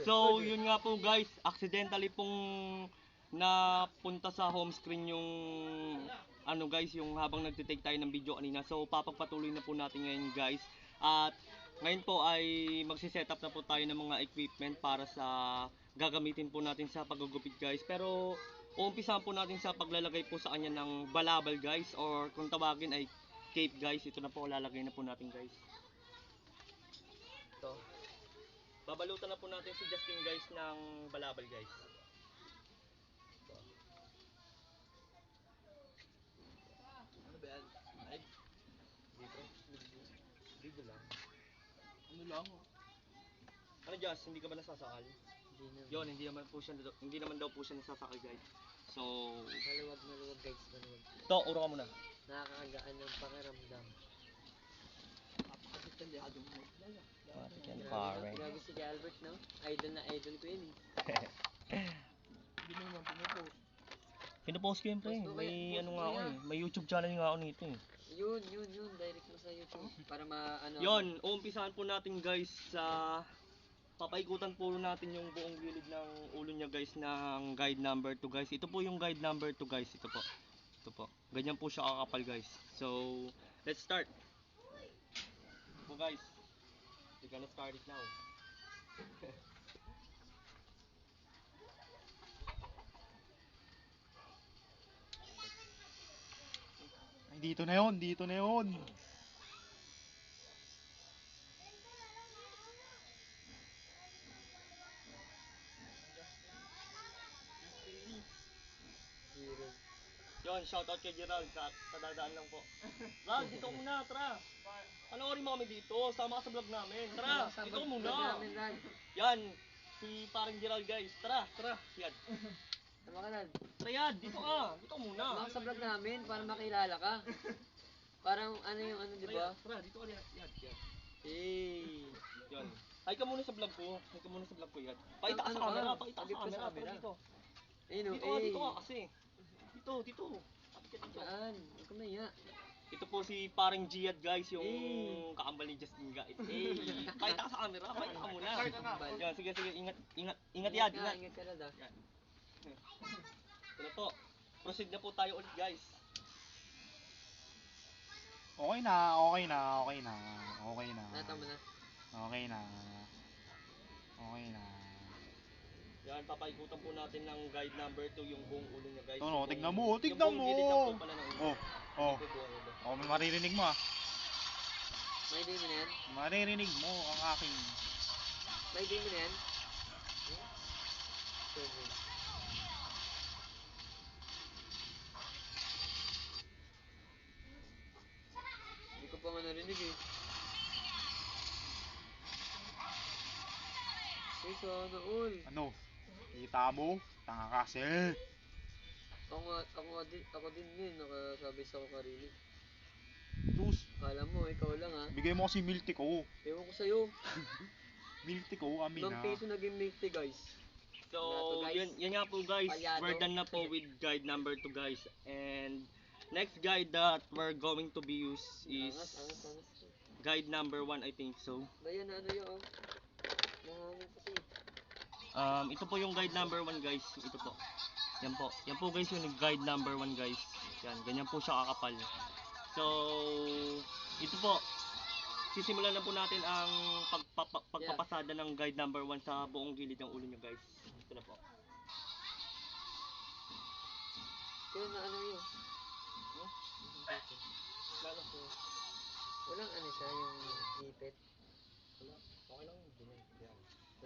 So, yun nga po guys, accidentally pong napunta sa home screen yung ano guys, yung habang nagtitake tayo ng video kanina. So, papagpatuloy na po natin ngayon guys. At ngayon po ay magsiset up na po tayo ng mga equipment para sa gagamitin po natin sa paggugupit guys. Pero uumpisahan po natin sa paglalagay po sa kanya ng balabal guys, or kung tawagin ay cape guys. Ito na po, lalagay na po natin guys. Ito. Babalutan na po natin si Justin guys ng balabal guys. Ito. Ano ba yan? Ay? Dito? Dito lang. Ano lang? Ano Just? Hindi ka ba nasasakal? Hindi naman. Yun, hindi naman daw po siya nasasakal guys. So, maluwag guys, maluwag. Ito, uro ka muna. Nakakagaan ng pakiramdam. Napakadetalyado mo. Grabe si Albert, no? Idol na idol ko yun eh. Hindi naman pinupost. Pinupost ko yun pre. May ano nga ako eh. May YouTube channel nga ako nito eh. Yun. Direct mo sa YouTube. Para ma-ano. Yun, uumpisahan po natin guys sa papaikutan po natin yung buong gilid ng ulo niya guys ng guide number 2 guys. Ito po yung guide number 2 guys. Ito po. Ito po. Ganyan po siya kakapal guys. So, let's start. Ito po guys. We're gonna start it now. Ay, dito na yun. Yon, shoutout kay Gerald, kadadaan lang po. Rag, dito muna, tara. Panoorin mo kami dito, sama ka sa vlog namin. Tara, dito muna. Yan, si parang Gerald guys. Tara. Yan. Tama ka na. Tara yan, dito muna. Sama ka sa vlog namin para makilala ka. Parang ano yung ano, di ba? Tara, dito ka yan. Hey. Yan. Ay ka muna sa vlog ko. Yan. Pakita ka sa camera, Tara dito. Dito ka kasi. Dito. Yan, huwag ka maya. Ito po si parang Giad guys, yung kaambal ni Justin guys. Pakita ka sa camera, pakita ka muna. Yan, sige, ingat yan. Ingat ka na da. Yan. Ito na po. Proceed na po tayo ulit guys. Okay na. Nata mo na. Okay na. Yan, papaikutan po natin ng guide number 2 yung buong ulo niya guys. Ito, tignan mo. Yung buong gilid lang po pala ng ulo. Oh, may maririnig mo ah. May day mo na yan? Maririnig mo ang aking. May day mo na yan? Hindi ko pa nga narinig eh. Sana all. Ano? Kita mo? Tanga kasi. Ako din yun, nakasabay sa kakarili. Sus, Kala mo, ikaw lang ha. bigay mo kasi milk tea ko. Ewan ko sa'yo. Milk tea ko, amin Ilang ha. peso naging milk tea guys. So, Guys. yan nga po guys. Palyado. We're done na po with guide number 2 guys. And next guide that we're going to be use is Angas. guide number 1 I think so. Dayan na ano yun oh. Mahangin kasi. Ito po yung guide number 1 guys. Ito po. Yan po guys yung guide number 1 guys. Yan, ganyan po siya kakapal. So, ito po. Sisimulan na po natin ang pagpapasada ng guide number 1 sa buong gilid ng ulo nyo guys. Ito na po. Kaya na ano yun? Lalo po. Walang ano siya yung ipit. Wala. Okay lang yun.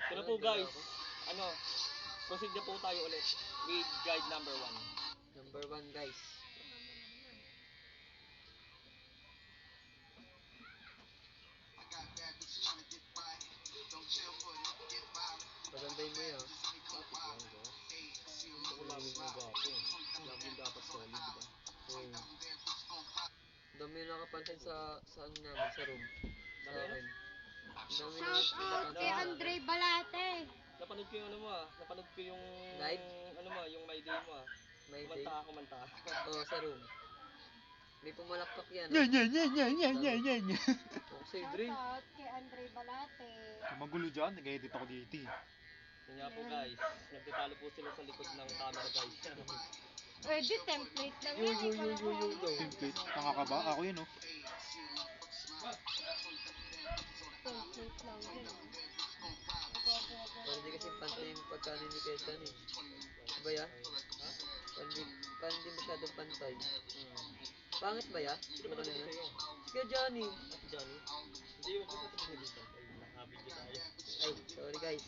Ito na po guys. Proceed na po tayo ulit with guide number 1. Number 1 guys. Paganday mo yun. Lagi dapat solid, diba? Dami yung nakapansin sa ano namin, sa room. Sa akin. Dami Shout out kay Andre Balate. Napanood ko yung napanood ko yung Live? yung my day mo May day. Kumanta. Oo, sa room. May pumalakpak yan. Nya, nya, nya, nya, nya, nya, nya, nya. Ako sa'yo, Dre. Shoutout kay Andre Balate. Magulo dyan, nag-edit ako dito eh. Yun nga po guys, nagtatalo po sila sa likod ng camera guys. Pwede, template lang yan. Template, tanga ka ba? Ako yun oh. Template lang yan. Parang di kasi pantay yung pagkano ni Ketan eh. Ba ya? Parang di masyadong pantay. Pangit ba ya? Sino ba nagtatalo sa'yo? Kaya Johnny. Si Johnny? Hindi, wag ko sa tingin dito. Ay, nakabidyo tayo. Ay, sorry guys.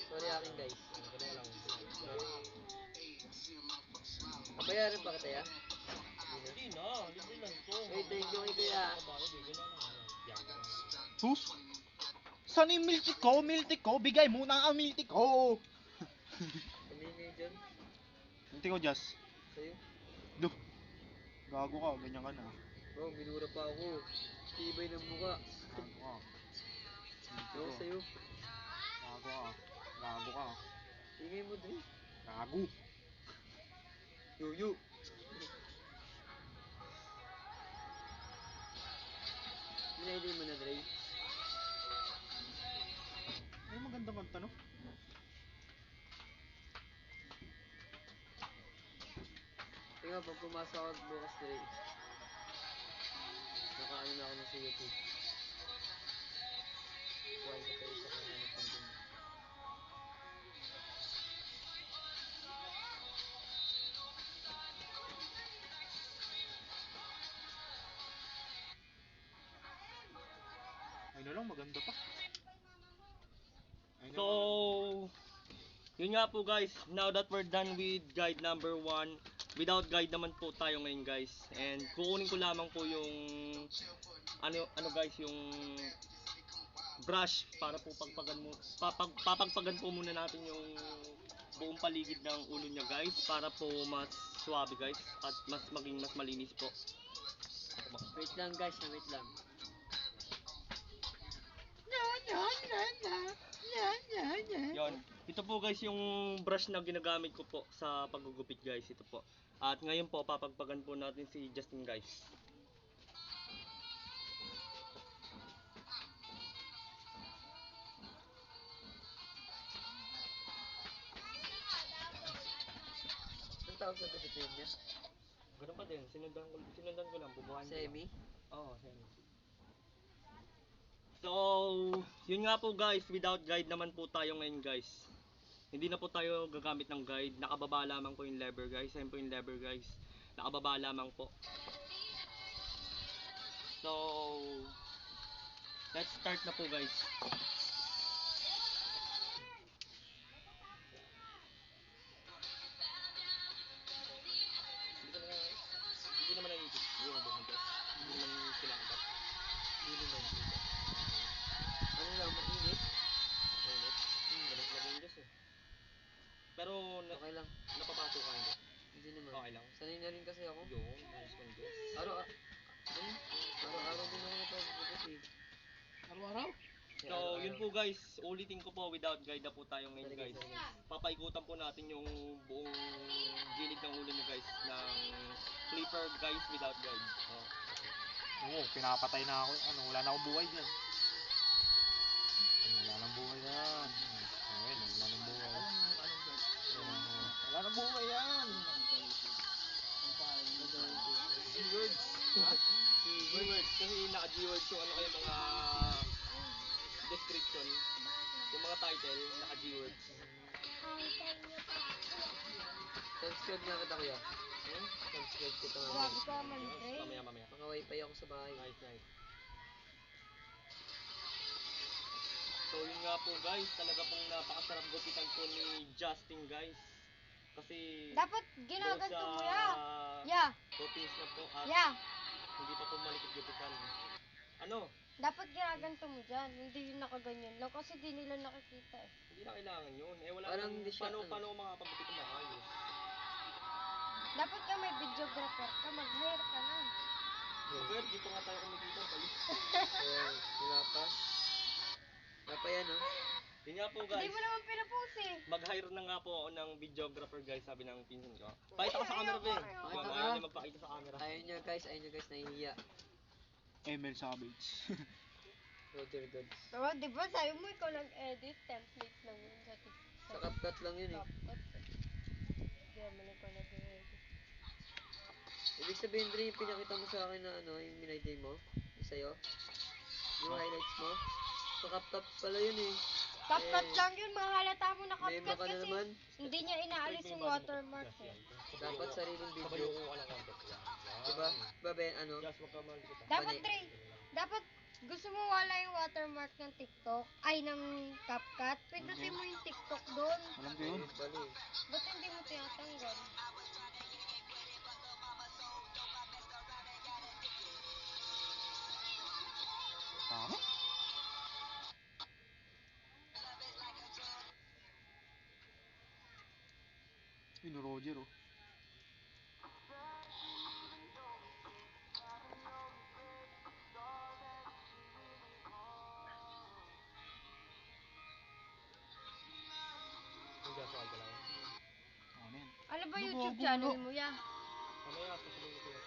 Sorry akin guys. Kaya lang. Kabayaran pa kita ya? Hindi na, libre lang to. Hey, thank you kay Kuya. Sus! Saan yung milk tea ko? Milk tea ko? Bigay muna ang milk tea ko! Sabihin kayo dyan. Milk tea ko, Jazz. Sa'yo. Duh! Gago ka, ganyan ka na. Bro, binura pa ako. Tibay ng mukha. Gago ka. Milk tea Ako ko. sa'yo. Gago ka. Gago ka. Tingay mo, Dre. Gago. Yuyu. Ginaiday mo na, Dre. Ay, magandang kanta no? Tingnan, pag pumasok ako bukas, Dre. Nakaano na ako na sa YouTube. Kuhain ko pa isa kung ano pang dun. Ay na lang, maganda pa. Ay na So, yun nga po guys, now that we're done with guide number 1, without guide naman po tayo ngayon guys. And kukunin ko lamang po yung ano guys, yung brush para po papagpagan po muna natin yung buong paligid ng ulo niya guys para po mas swabe guys at mas malinis po. Wait lang guys, wait lang. Yon. Ito po guys yung brush na ginagamit ko po sa paggugupit guys. Ito po. At ngayon po papagpagan po natin si Justin guys. Anong tawag sa discipline niya? Ganun pa din. Sinundan ko lang. Bubuhayin ko lang. Semi? Oo, semi. So, yun nga po guys, without guide naman po tayo ngayon guys. Hindi na po tayo gagamit ng guide. Nakababa lamang po yung lever guys. Ayan po yung lever guys. Nakababa lamang po. So, let's start na po guys. Hindi naman nangipit. Yung buhon guys. Hindi naman kinakagat. Hindi naman. Ano lang, mainit? Mainit. Ganun lang yung Diyos eh. Pero Okay lang. napapasok ka hindi. Hindi naman. Okay lang. Sanay na rin kasi ako. Yun, ayos ko Diyos. Araw-araw din ako napagbukas eh. Araw-araw? So, yun po guys, ulitin ko po without guide na po tayo ngayon guys. Papaikutan po natin yung buong gilid ng ulo niyo guys ng clipper guys without guide. Oh. Oo, pinapatay na ako. Ano, wala na akong buhay dyan. Ano, wala nang buhay yan. Ayun, wala nang buhay. Wala nang buhay yan. G-words. G-words. Kasi naka-G-words yung ano kayo mga description. Yung mga title, naka-G-words. Subscribe nga kita kuya. Subscribe kita Grabe mamaya. ka man, Dre. Mamaya. Maka-wifi ako sa bahay. Nice. So yun nga po guys, talaga pong napakasarap gupitan po ni Justin guys. Kasi Dapat ginaganto mo ya. Ya. coatings na po at Ya. hindi pa po malikit gupitan. Ano? Dapat ginaganto mo dyan. Hindi yung nakaganyan lang. Kasi di nila nakikita eh. Hindi na kailangan yun. Eh wala Parang nang hindi siya, paano ko makapagupit ng maayos. Dapat ka may videographer ka. Mag-hire ka na. Okay, dito nga tayo kumikita tayo. Wala pa. Wala pa yan oh. Yun nga po Hindi guys. mo naman pinapost eh. Mag-hire na nga po ako ng videographer guys, sabi ng pinsan ko. Pakita ka sa camera, Peng. Pakita Yun, ka. ayaw niya magpakita sa camera. Ayun nyo guys, nahihiya. ML Savage. Roger Gods. Pero di ba sabi mo ikaw nag-edit, template lang yun sa TikTok. Sa CapCut lang yun eh. CapCut. Hindi naman ikaw nag-edit. Ibig sabihin, Dre, yung pinakita mo sa akin na ano, yung minayday mo, yung sa'yo, yung highlights mo, sa CapCut pala yun eh. CapCut Eh, lang yun, mahalata mo na Mema CapCut ka na kasi naman. hindi niya inaalis yung watermark eh. Dapat sariling video. Sabayo ko ka ng content. Diba? Diba, Ben, ano? Just wag ka makikita. Dapat Mali. Dre, dapat gusto mo wala yung watermark ng TikTok, ay ng CapCut, pindutin mo yung TikTok doon. Alam ko yun. Ayun pala eh. Ba't hindi mo tinatanggal? Tama? Yun, Roger oh. Yung gas wag ka lang. Ano yan? Ano ba Ano YouTube ba, channel gulo? mo ya? Mamaya pasaluhin ko yan.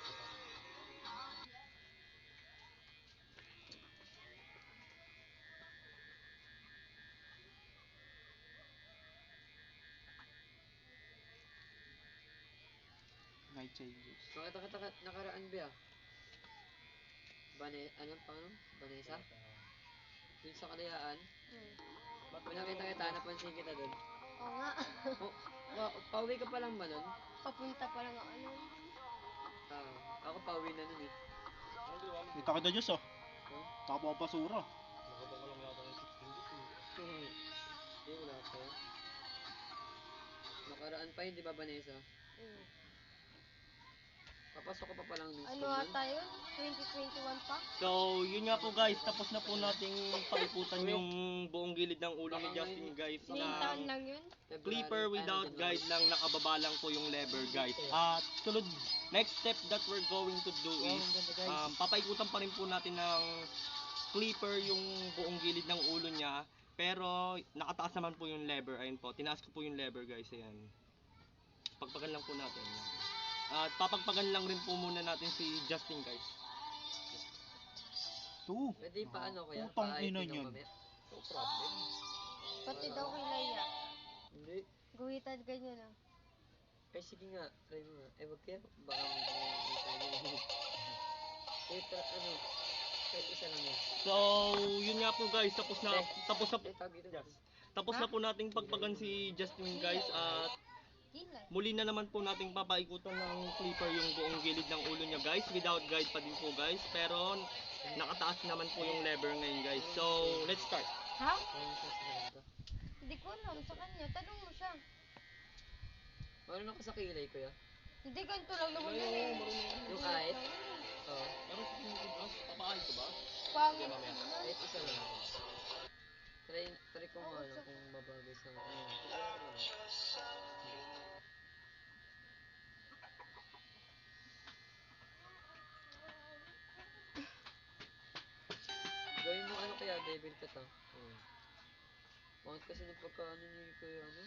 Night Changes. Nakita ka nakaraan ba? Ano pang? Vanessa? Dun sa Kalayaan. Pinakita kita, napansin kita dun. Oo nga. Pauwi ka pa lang ba nun? Papunta pa lang ako nun. Ako pauwi na nun eh. Ang gawa mo. Kita kita Diyos oh. Huh? Tapo pa basura. Nakabang ka lang yata ng 16 bits eh. Hindi, wala pa yan. Nakaraan pa yun, di ba, Vanessa? Mm. Papasok ka pa lang ng Ano school nun? ata yun? 2021 pa? So, yun nga po guys, tapos na po nating paikutan yung buong gilid ng ulo ni Justin guys. Sinintahan Ng lang yun? clipper without guide lang, nakababa lang po yung lever guys. At sunod, next step that we're going to do is, papaikutan pa rin po natin ng clipper yung buong gilid ng ulo niya. Pero nakataas naman po yung lever, ayun po, tinaas ko po yung lever guys, ayan. Pagpagan lang po natin. At papagpagan lang rin po muna natin si Justin guys. Ito. Pwede pa ano kaya? Putang Pa-IP ina lang niyan. mamaya. No problem. Pati daw kay Laya. Hindi. Guhitad ganyan ah. Eh, sige nga. Try mo nga. Eh, wag kaya. Baka may tayo. Ano? Kahit isa lang yan. So, yun nga po guys, tapos na Eh, tawag dito. yes. Tapos na po nating pagpagan si Justin guys at Hilay. muli na naman po nating papaikutan ng clipper yung buong gilid ng ulo niya guys, without guide pa din po guys, pero nakataas naman po yung lever ngayon guys. So, let's start. Ha? Ayun siya sa maganda. Hindi ko alam sa kanya. Tanong mo siya. Marunong ka sa kilay, kuya? Hindi ganito lang naman yun eh. Yung kahit? Oo. Pero sa tingin ko, papaayos ko ba? Pangit. mamaya. Kahit isa lang. Try ko nga lang kung babagay sa akin. Gawin mo ano kaya, devil cut ah. Bakit kasi ng pagkaano ni kuya ano?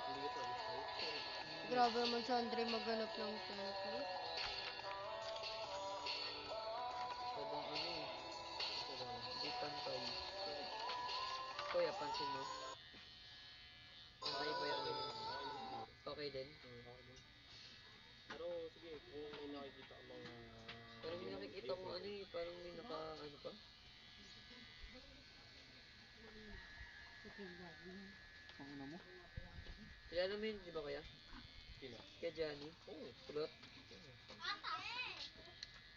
Hindi ko pwede. Grabe naman si Andre maghanap ng template. Sabang ano eh. Hindi pantay. Kuya, pansin mo? Pantay ba yung ano? Okay din? Pero sige, kung may nakikita ang mga... Parang may nakikita ko ano eh, parang may naka ano pa? Ang ina mo. Kilala mo yun, di ba kaya? Sino? Kaya Johnny? Oo. Kulot?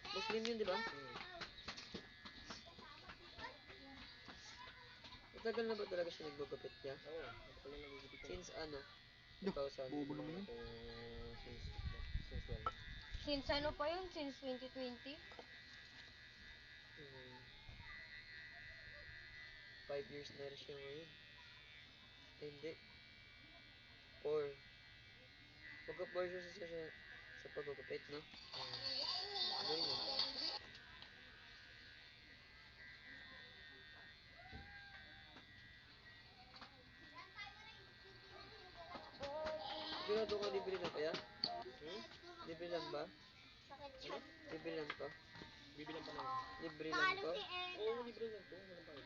Muslim yun, di ba? Matagal na ba talaga siya nagbagupit niya? Oo, matagal na nagigipit ko. Since ano? Duh, 2000. bobo naman yun. Since when? Since ano pa yun? Since 2020? 5 years na rin siya ngayon. Hindi. 4. Magka 4 years siya sa pagugupit, no? Galing, no? na kaya? Hmm? Libre lang ba? Ano? Libre lang to? Bibilang pa lang. Libre lang to? Oo, libre lang to. Walang bayad.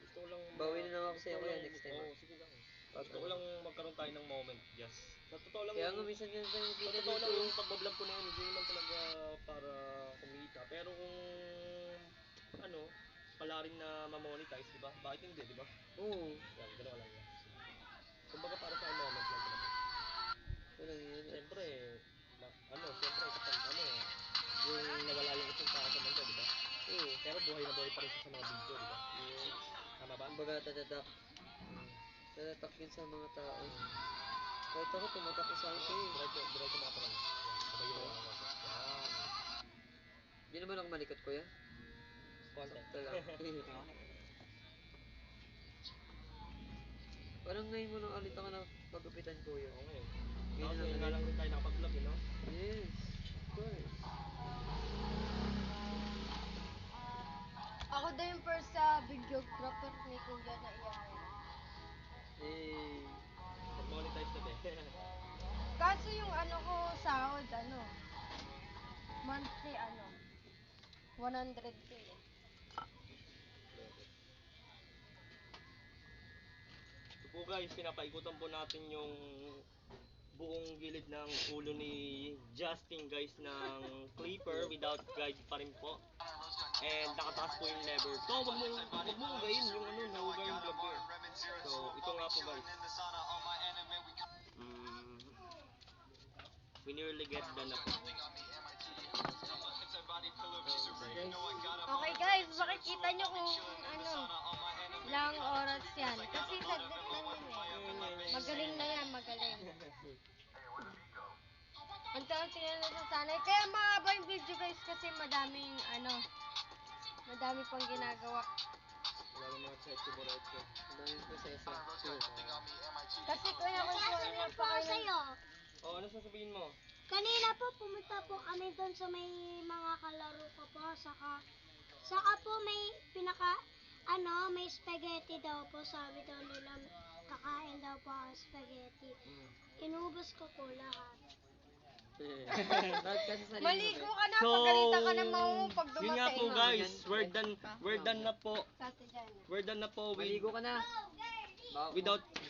Gusto ko lang... Bawi na lang ako sa'yo gusto ko kuya lang- next time, Oo, ah. sige lang. Pag Gusto ko lang magkaroon tayo ng moment, just. Sa totoo lang Kaya nga yung... minsan ganun tayo Sa nakita totoo lang dito. yung pagbablog ko na yun, hindi naman talaga para kumita. Pero kung... Ano, pala rin na ma-monetize, di ba? Bakit hindi, di ba? Oo. Yan, gano'n lang yan. Kumbaga para sa akin, moment lang talaga. Wala yun. Siyempre, siyempre, kapag yung nawala yung isang tao sa mundo, di ba? Oo. Pero buhay na buhay pa rin siya sa mga video, di ba? Tama ba? Kumbaga tatatak. Mm. Tatatak yun sa mga tao. Kahit ako tumatak ko sa akin sa'yo. Diretso mga parang. Yan, sabay yung mga ako. Yan. Hindi naman ako malikot kuya. Konti. Sakto lang. Parang ngayon mo nang alit ako na pagupitan kuya. Okay. Ngayon Tapos lang ngayon nga ulit. lang rin tayo nakapag-vlog, no? Yes. Of course. Ako daw yung first sa videographer ni Kuya na iyahay. Eh. Monetize na din. Kaso yung ko, sahod, monthly, 100K. So po guys, pinapaikutan po natin yung buong gilid ng ulo ni Justin guys ng clipper without guide pa rin po. And nakataas po yung lever. So wag mo ugayin yung nauga yung vlog ko. So ito nga po guys. We nearly get done na po. Okay guys, makikita nyo kung ilang oras yan. Kasi saglit lang yun eh. Magaling na yan, magaling. Ang taon sila nasasanay. Kaya mahaba yung video guys kasi madaming madami pang ginagawa. Wala na mga cheche-boreche. Ang daming proseso. Kasi kuya kung ano pa kayo. Oh, ano sasabihin mo? Kanina po pumunta po kami doon sa may mga kalaro ko po, saka po may may spaghetti daw po, sabi daw nila kakain daw po ang spaghetti. Inubos ko po lahat. Bakit kasi sa Maligo ka na, So, pagalitan ka ng mamu pag yun nga po dumating. guys, we're done na po. Sate dyan. We're done na po with Maligo ka na.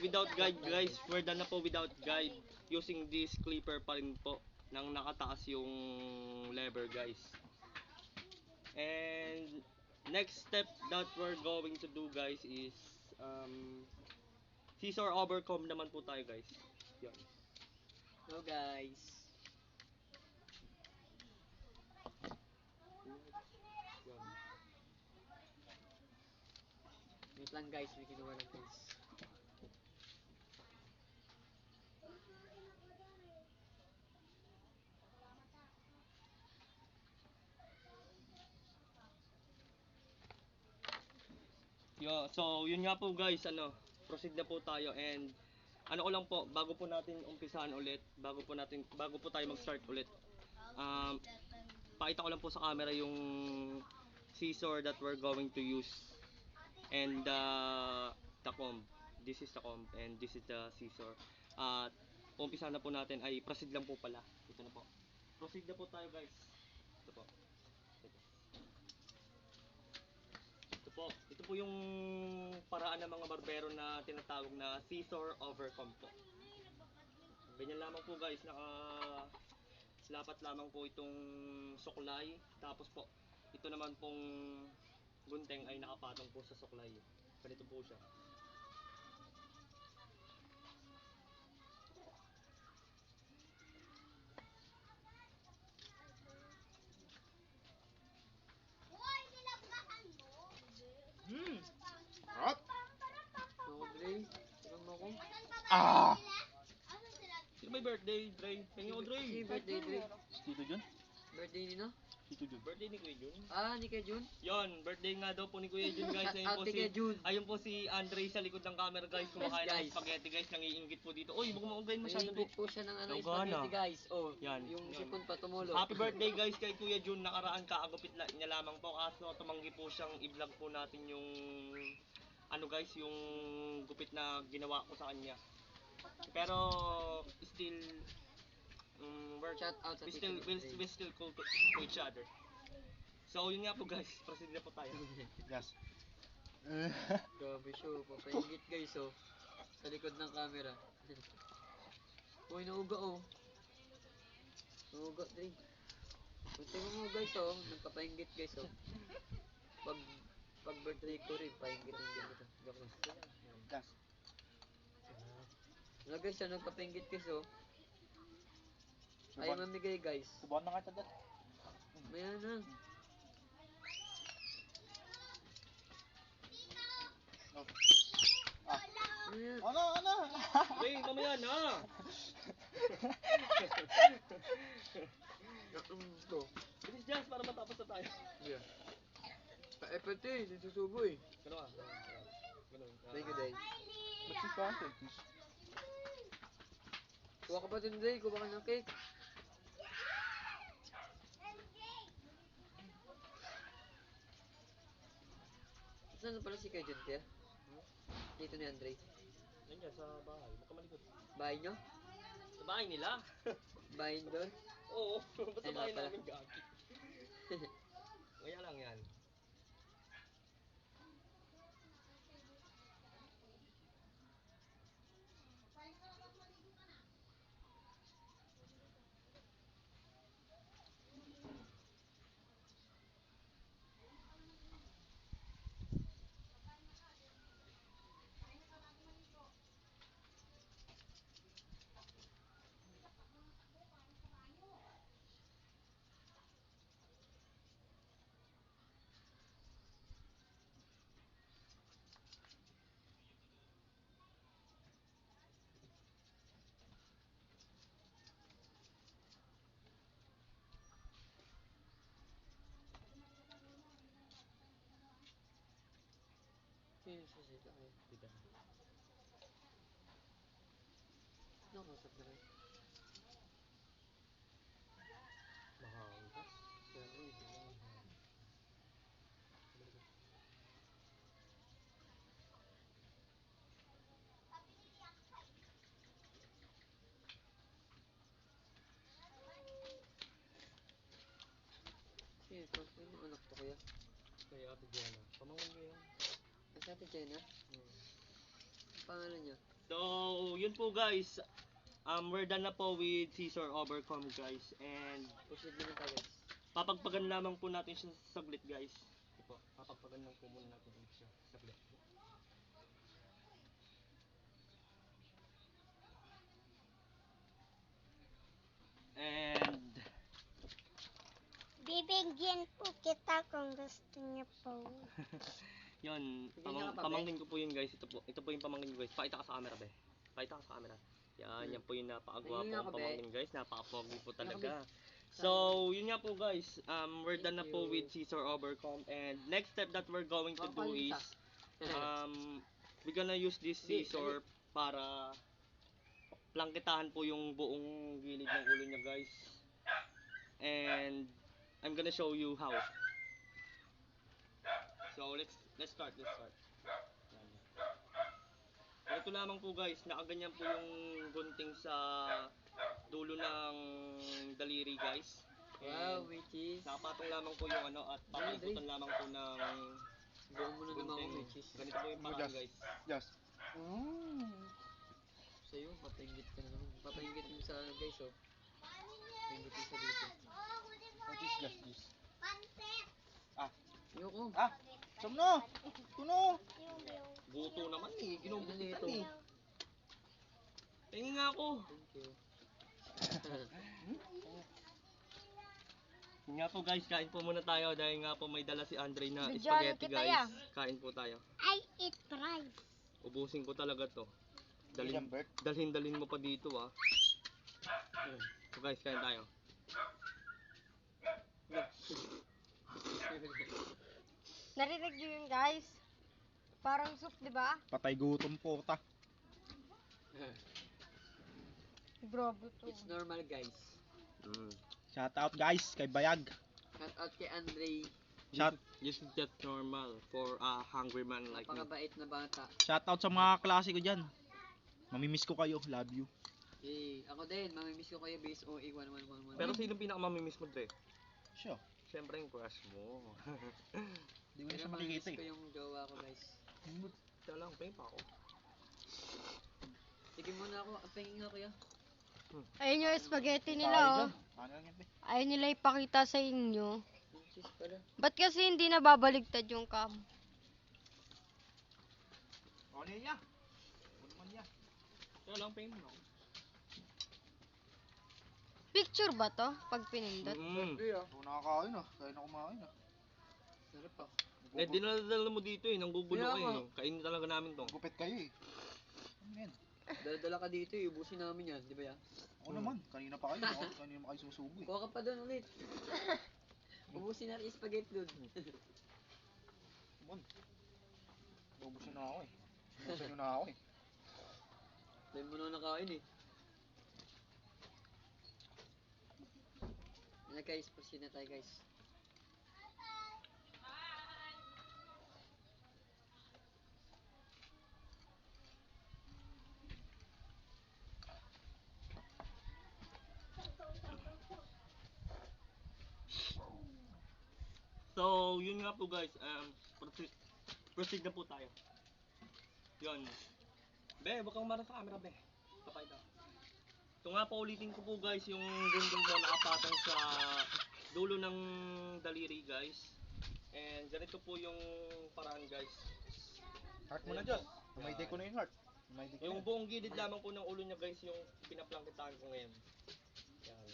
without guide guys. We're done na po without guide using this clipper pa rin po nang nakataas yung lever guys. And next step that we're going to do guys is scissor overcome naman po tayo guys. Yan. Hello guys. Yan. Wait lang guys, may kinuha lang guys. So yun nga po guys, proceed na po tayo and ano ko lang po, bago po natin umpisahan ulit, bago po tayo mag-start ulit. Pakita ko lang po sa camera yung scissor that we're going to use and the comb. This is the comb and this is the scissor. At umpisahan na po natin ay proceed lang po pala. Ito na po. Proceed na po tayo guys. Ito po. Ito po yung paraan ng mga barbero na tinatawag na scissor overcome po. Ganyan lamang po guys, lapat lamang po itong suklay. Tapos po, ito naman pong gunting ay nakapatong po sa suklay. Ganito po siya. Hop! Ako Dre. Tignan mo ako. Sino may birthday, Dre? Pengi ko, Dre. Happy birthday Dre. Tito Jun? Birthday ni no? Tito Jun. Birthday ni Kuya Jun. Ah, ni Kuya Jun? Yon, birthday nga daw po ni Kuya Jun guys. Shout out ni Kuya Jun. Ayun po si Andre sa likod ng camera guys. Kumakain Yes, ng guys. spaghetti guys. Nangiinggit po dito. Uy, huwag mo ugayin masyado. Naiingit po siya ng Lawgana. spaghetti guys. Oh, Yan. yung Yan. sipon pa tumulo. Happy birthday guys kay Kuya Jun. Nakaraan kaagupit niya lamang po. Kaso tumanggi po siyang i-vlog po natin yung guys, yung gupit na ginawa ko sa kanya. Pero still Shout out sa we still Tito we still cool to each other. So yun nga po guys, proceed na po tayo. Yes. Grabe siya, papaingit guys oh. Sa likod ng camera. Uy, nauga oh. Nauga, Dre. Tingnan mo guys oh, nagpapaingit guys oh. Pag birthday ko rin, paingit kita. Joke lang. Yes. Wala guys, nagpapaingit guys oh. Ayaw mamigay guys. Subukan na nga ito dyan. Maya na. No. Ah. Maya. Ano? Wait, mamaya na! Ito. Bilis Jazz para matapos na tayo. Yeah. Ka-effort eh, susubo eh. Ganun ka. Ganun. Thank you, Day. Ba't si Frank? Kuha ka ba din, Day? Kuha ka ng cake. Saan na pala si Kuya Jun, Kuya? Dito ni Andre. Nandiyan sa bahay, makamalikot. Bahay nyo? Sa bahay nila? Bahay doon? Oo, ba't sa Ayun bahay nga pala. namin gagi? Kaya lang yan. Sino sa sila kayo? Diba? Nakausap na kayo. Mahanggas. Kaya mo eh. Sino ito? Sino yung anak to kuya? Kaya Ate Diana, pamangkin ko yan. Ang sa atin China? Ang pangalan niya? So, yun po guys. We're done na po with Caesar Overcome guys. And Proceed na tayo guys. papagpagan lamang po natin siya sa saglit guys. Ito po, papagpagan lang po muna natin siya sa saglit. And Bibigyan po kita kung gusto niyo po. yun, Bigyan niya ka pa, pamangkin ko po yun guys. Ito po yung pamangkin ko guys. Pakita ka sa camera be. Pakita ka sa camera. Yan po yung napakagwapo Bigyan niya ang ka, be. pamangkin guys. Napaka-pogi po Bigyan ka, talaga. So, yun nga po guys. We're done na Thank po you. with Caesar Overcome. And next step that we're going to do is we're gonna use this scissor para plangkitahan po yung buong gilid ng ulo niya guys. And I'm gonna show you how. So let's start. Yan. Ito lamang po guys, nakaganyan po yung gunting sa dulo ng daliri guys. Wow, And which is... nakapatong lamang po yung ano at papaikutan lamang po ng Buong mo na naman ako gunting. which is... Ganito po yung paraan guys. Yes. Sa'yo, papaingit ka na naman. Papaingit mo sa guys oh. Paingit mo sa dito. What is yes, yes. Ah. Ayoko. Ah. Saan na? Tuno. Buto naman eh, ginugupitan Ano eh. Tingin nga ako. Thank you. Yun nga po guys, kain po muna tayo dahil nga po may dala si Andre na Bidyan spaghetti kita guys. yan. Kain po tayo. I eat fries. Ubusin ko talaga to. William Bert. Dalhin mo pa dito ah. So guys, kain tayo. Narinig niyo yun, guys? Parang soup, di ba? Patay gutom po ta. Grabe to. It's normal guys. Shout out guys kay Bayag. Shout out kay Andre. This is just normal for a hungry man like me. Napakabait na bata. Shout out sa mga klase ko diyan. Mamimiss ko kayo. Love you. Eh, ako din, mamimiss ko kayo base OA 1111. Pero sino pinakamamimiss mo, Dre? Siya. Siyempre yung crush mo. Hindi ko na Pero siya mamimiss makikita ko eh. yung jowa ko, guys. Siya lang, pay pa ako. Sige muna ako, pahingin nga kuya. Ayun yung spaghetti Tayo nila, oh. dyan. Ano lang yan, be? Ayaw nila ipakita sa inyo. Yung cheese pala. Ba't kasi hindi nababaligtad yung cam? Ano yan yan? Ano naman yan? Siya lang, pay mo na ako. Picture ba to? Pag pinindot? Ako nakakain ah. Kaya na kumain ah. Sarap ah. Eh, dinala mo dito eh, nanggugulo Kaya ka nga. eh. Kainin talaga namin to. Gupit kayo eh. Ano yan? Dala-dala ka dito eh, ubusin namin yan, di ba ya? Ako naman. Kanina pa kayo. Kanina pa kayo susubo eh. Kuha ka pa doon ulit. Ubusin natin yung spaghetti doon. Bon. Ubusin na ako eh. Ubusin nyo na ako eh. Dahil mo na nakain eh. Yan guys, proceed na tayo guys. So, yun nga po guys, proceed na po tayo. Yun. Be, wag kang marang sa camera, be. Papayda. Ito nga po, ulitin ko po guys, yung gundong po nakapatong sa dulo ng daliri guys. And ganito po yung paraan guys. Heart mo na dyan. Tumayday ko na yung heart. Tumayday ko na Yung yan. buong gilid lamang po ng ulo niya guys, yung pinaplangkitaan ko ngayon. Yan.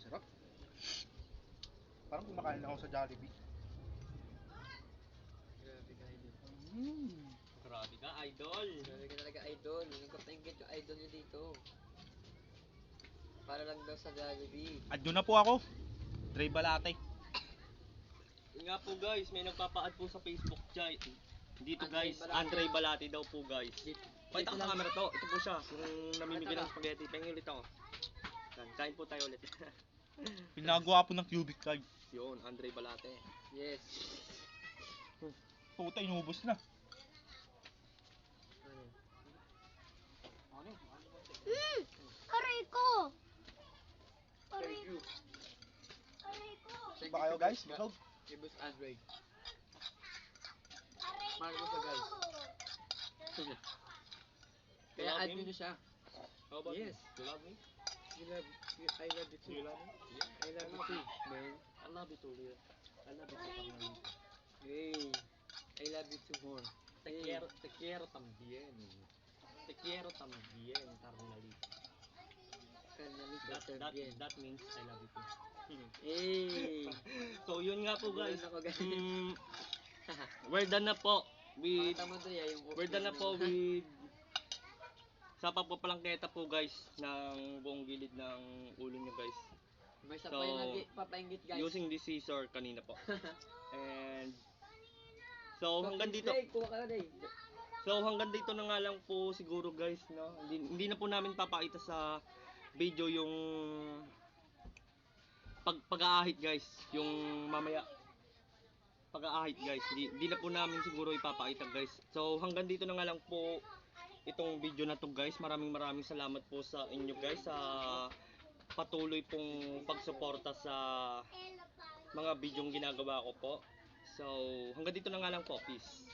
Sarap. Parang kumakain ako sa Jollibee. Grabe ka idol. Grabe ka, idol. Grabe ka talaga idol. Nagpapainggit yung idol niya dito. Para lang daw sa Jollibee. Adyo na po ako. Dre Balate. Yun nga po guys, may nagpapa-add po sa Facebook chat. Dito Andre guys, Balati. Andre Balati daw po guys. Pakita ko sa lang. camera to. Ito po siya, yung namimigay Ito ng spaghetti. Pahingin ulit ako. Yan, kain po tayo ulit. Pinagawa po ng cubic card. Yun, Andre Balate. Yes. Puta, inubos na. Ano? Aray ko! Thank Aray, you. aray ko! Thank Ba kayo you, guys? Boss Busog? Kay Boss Andre. Aray Margo ko! ka, guys. Kaya love add him? nyo na siya. How about Yes. you? You love me? I love you too. You love me? I love you too, man. I love you too, Leo. I love you too, Carmelita. Hey. I love you too more. Te quiero también. Te quiero también, Carmelita. Carnalito también. That means I love you too. Hey. So yun nga po guys. Ganun ako, guys. We're done na po with Pakita mo to ya, yung we're done na po with sa pagpapalangketa po guys ng buong gilid ng ulo niya guys. May isa So, pa yung papainggit guys. Using this scissor kanina po. And so hanggang dito. Day, kuha ka day. So hanggang dito na nga lang po siguro guys, no. Hindi na po namin papakita sa video yung pag-aahit guys, yung mamaya pag-aahit guys. Hindi na po namin siguro ipapakita guys. So hanggang dito na nga lang po itong video na to guys. Maraming salamat po sa inyo guys sa patuloy pong pagsuporta sa mga bidyong ginagawa ko po. So hanggang dito na nga lang po. Peace.